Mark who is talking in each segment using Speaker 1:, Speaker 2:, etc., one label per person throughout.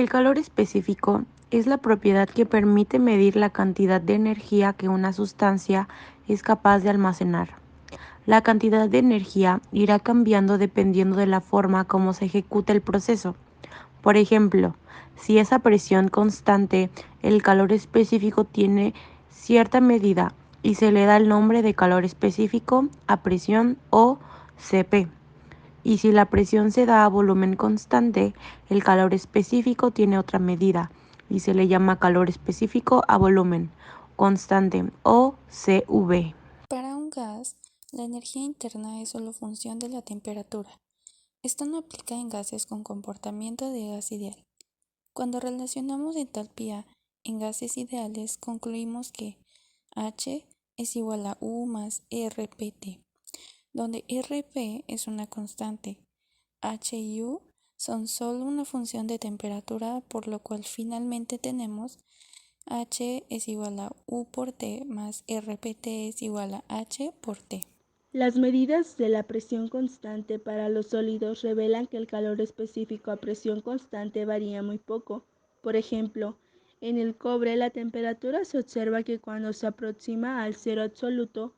Speaker 1: El calor específico es la propiedad que permite medir la cantidad de energía que una sustancia es capaz de almacenar. La cantidad de energía irá cambiando dependiendo de la forma como se ejecuta el proceso. Por ejemplo, si es a presión constante, el calor específico tiene cierta medida y se le da el nombre de calor específico a presión o Cp. Y si la presión se da a volumen constante, el calor específico tiene otra medida y se le llama calor específico a volumen constante o CV.
Speaker 2: Para un gas, la energía interna es solo función de la temperatura. Esto no aplica en gases con comportamiento de gas ideal. Cuando relacionamos entalpía en gases ideales, concluimos que H es igual a U más RPT, donde RP es una constante. H y U son solo una función de temperatura, por lo cual finalmente tenemos H es igual a U por T más RPT es igual a H por T.
Speaker 3: Las medidas de la presión constante para los sólidos revelan que el calor específico a presión constante varía muy poco. Por ejemplo, en el cobre la temperatura se observa que cuando se aproxima al cero absoluto,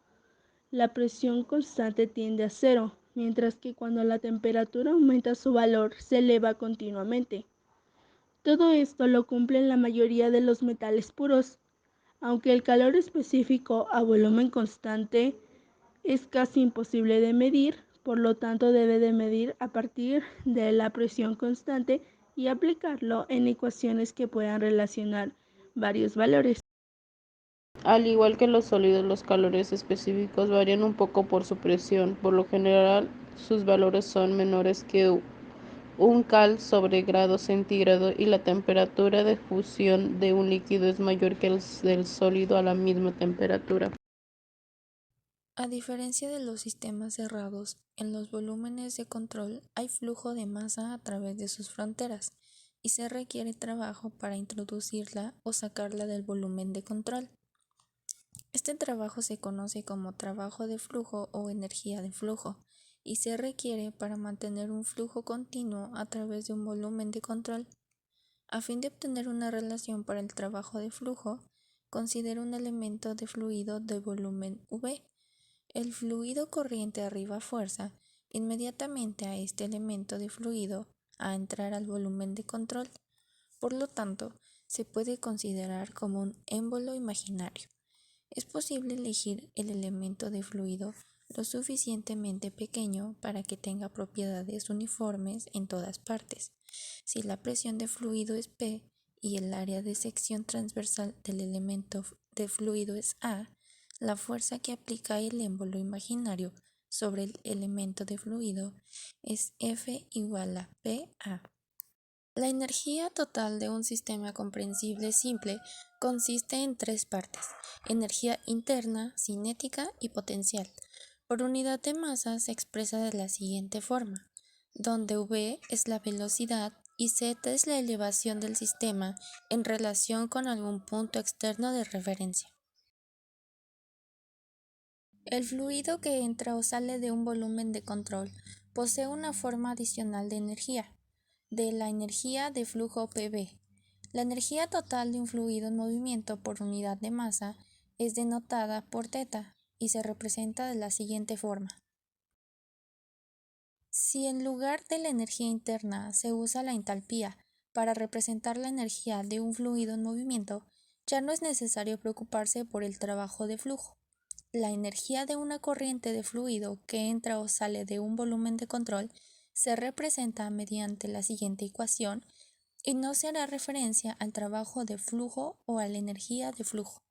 Speaker 3: la presión constante tiende a cero, mientras que cuando la temperatura aumenta su valor se eleva continuamente. Todo esto lo cumplen la mayoría de los metales puros, aunque el calor específico a volumen constante es casi imposible de medir, por lo tanto debe de medir a partir de la presión constante y aplicarlo en ecuaciones que puedan relacionar varios valores.
Speaker 4: Al igual que los sólidos, los calores específicos varían un poco por su presión. Por lo general, sus valores son menores que 1 cal sobre grado centígrado y la temperatura de fusión de un líquido es mayor que el del sólido a la misma temperatura.
Speaker 2: A diferencia de los sistemas cerrados, en los volúmenes de control hay flujo de masa a través de sus fronteras y se requiere trabajo para introducirla o sacarla del volumen de control. Este trabajo se conoce como trabajo de flujo o energía de flujo y se requiere para mantener un flujo continuo a través de un volumen de control. A fin de obtener una relación para el trabajo de flujo, considera un elemento de fluido de volumen V. El fluido corriente arriba fuerza inmediatamente a este elemento de fluido a entrar al volumen de control. Por lo tanto, se puede considerar como un émbolo imaginario. Es posible elegir el elemento de fluido lo suficientemente pequeño para que tenga propiedades uniformes en todas partes. Si la presión de fluido es P y el área de sección transversal del elemento de fluido es A, la fuerza que aplica el émbolo imaginario sobre el elemento de fluido es F igual a PA. La energía total de un sistema comprensible simple consiste en tres partes: energía interna, cinética y potencial. Por unidad de masa se expresa de la siguiente forma, donde V es la velocidad y Z es la elevación del sistema en relación con algún punto externo de referencia. El fluido que entra o sale de un volumen de control posee una forma adicional de energía, de la energía de flujo PV. La energía total de un fluido en movimiento por unidad de masa es denotada por θ y se representa de la siguiente forma. Si en lugar de la energía interna se usa la entalpía para representar la energía de un fluido en movimiento, ya no es necesario preocuparse por el trabajo de flujo. La energía de una corriente de fluido que entra o sale de un volumen de control se representa mediante la siguiente ecuación y no se hará referencia al trabajo de flujo o a la energía de flujo.